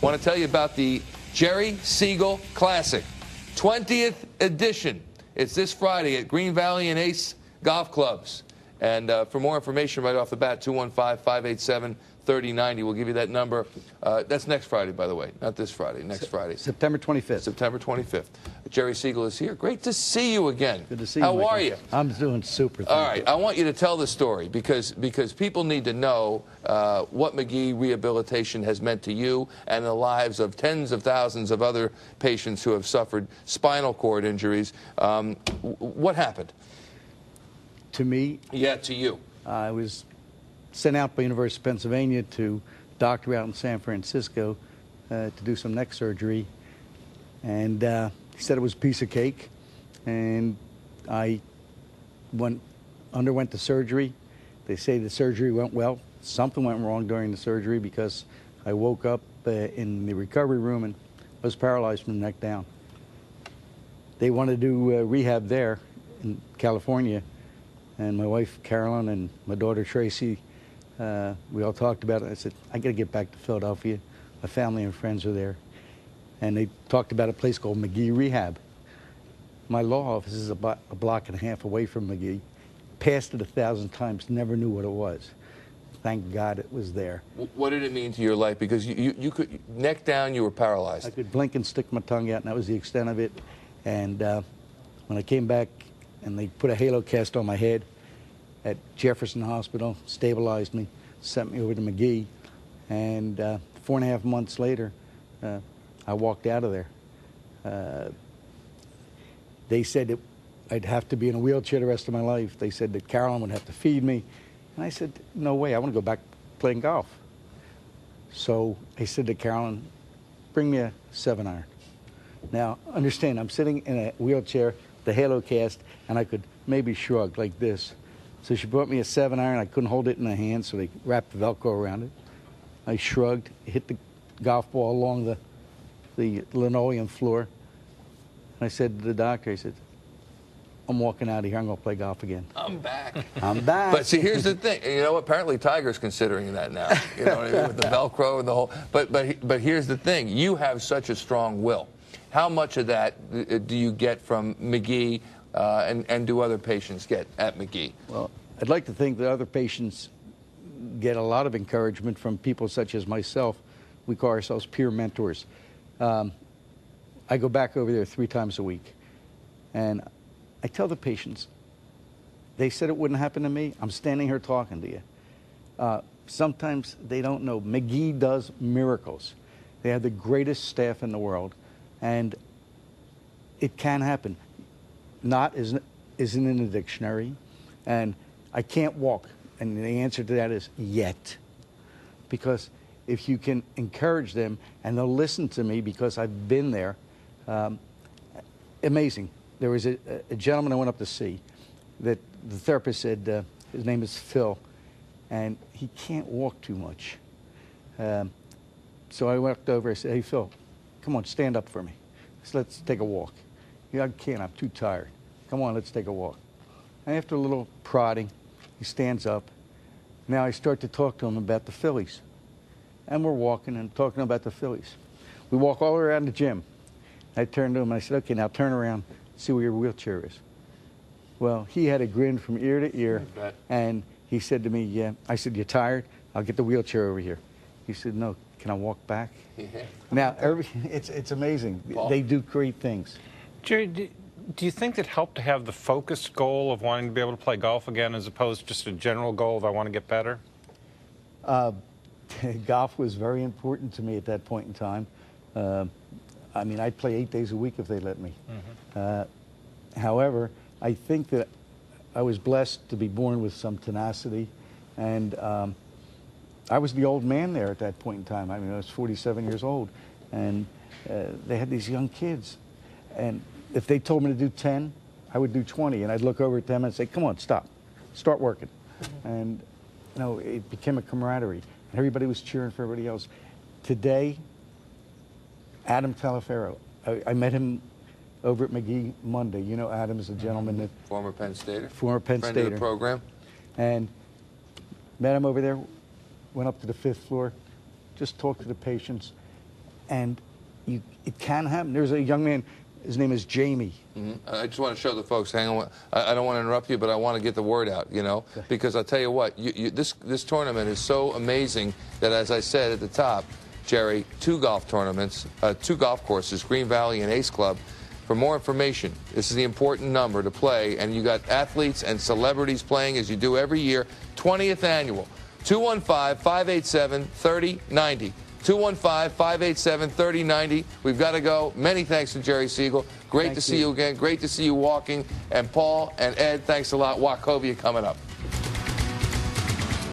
I want to tell you about the Jerry Segal Classic, 20th edition. It's this Friday at Green Valley and Ace Golf Clubs. And for more information right off the bat, 215-587-3090. We'll give you that number. That's next Friday, by the way, not this Friday, next Friday. September 25th. September 25th. Jerry Segal is here. Great to see you again. Good to see you, How Michael. are you? I'm doing super. All right, I want you to tell the story because people need to know what Magee Rehabilitation has meant to you and the lives of tens of thousands of other patients who have suffered spinal cord injuries. What happened? To me? Yeah, to you. I was sent out by University of Pennsylvania to a doctor out in San Francisco to do some neck surgery. And he said it was a piece of cake. And I underwent the surgery. They say the surgery went well. Something went wrong during the surgery because I woke up in the recovery room and was paralyzed from the neck down. They wanted to do rehab there in California. And my wife, Carolyn, and my daughter, Tracy, we all talked about it. I said, I got to get back to Philadelphia. My family and friends are there. And they talked about a place called Magee Rehab. My law office is about a block and a half away from Magee. Passed it 1,000 times, never knew what it was. Thank God it was there. What did it mean to your life? Because you could, neck down, you were paralyzed. I could blink and stick my tongue out, and that was the extent of it. And when I came back, and they put a halo cast on my head at Jefferson Hospital, stabilized me, sent me over to Magee, and 4.5 months later, I walked out of there. They said that I'd have to be in a wheelchair the rest of my life. They said that Carolyn would have to feed me. And I said, no way, I want to go back playing golf. So I said to Carolyn, bring me a 7-iron. Now, understand, I'm sitting in a wheelchair, the halo cast, and I could maybe shrug like this. So she brought me a 7-iron. I couldn't hold it in the hand, so they wrapped the Velcro around it. I shrugged, hit the golf ball along the linoleum floor. And I said to the doctor, I said, I'm walking out of here. I'm going to play golf again. I'm back. I'm back. But see, here's the thing. You know, apparently Tiger's considering that now. You know what I mean? With the Velcro and the whole. But here's the thing. You have such a strong will. How much of that do you get from Magee, and do other patients get at Magee? Well, I'd like to think that other patients get a lot of encouragement from people such as myself. We call ourselves peer mentors. I go back over there 3 times a week, and I tell the patients, they said it wouldn't happen to me. I'm standing here talking to you. Sometimes they don't know. Magee does miracles. They have the greatest staff in the world. And it can happen. Not isn't in the dictionary. And I can't walk. And the answer to that is yet. Because if you can encourage them, and they'll listen to me because I've been there, amazing. There was a gentleman I went up to see that the therapist said, his name is Phil, and he can't walk too much. So I walked over, I said, hey, Phil, come on, stand up for me. So let's take a walk. Yeah, I can't, I'm too tired. Come on, let's take a walk. And after a little prodding, he stands up. Now I start to talk to him about the Phillies. And we're walking and talking about the Phillies. We walk all around the gym. I turned to him and I said, okay, now turn around, see where your wheelchair is. Well, he had a grin from ear to ear. And he said to me, yeah. I said, you tired? I'll get the wheelchair over here. He said, no. Can I walk back? Yeah. Now, it's amazing. Paul? They do great things. Jerry, do you think it helped to have the focused goal of wanting to be able to play golf again as opposed to just a general goal of I want to get better? Golf was very important to me at that point in time. I mean, I'd play 8 days a week if they let me. Mm-hmm. However, I think that I was blessed to be born with some tenacity, and I was the old man there at that point in time. I mean, I was 47 years old, and they had these young kids. And if they told me to do 10, I would do 20, and I'd look over at them and say, come on, stop. Start working. And, you know, it became a camaraderie. And everybody was cheering for everybody else. Today, Adam Talaferro, I met him over at Magee Monday. You know Adam is a gentleman that... Former Penn Stater. Former Penn Stater. Friend of the program. And met him over there. Went up to the 5th floor, just talked to the patients. And it can happen. There's a young man, his name is Jamie. I just want to show the folks, hang on, I don't want to interrupt you, but I want to get the word out, you know, because I'll tell you what, this tournament is so amazing that, as I said at the top, Jerry, 2 golf tournaments, 2 golf courses, Green Valley and Ace Club. For more information, this is the important number to play, and you got athletes and celebrities playing as you do every year, 20th annual, 215-587-3090. 215-587-3090. We've got to go. Many thanks to Jerry Segal. Great to see you again. Great to see you walking. And Paul and Ed, thanks a lot. Wachovia coming up.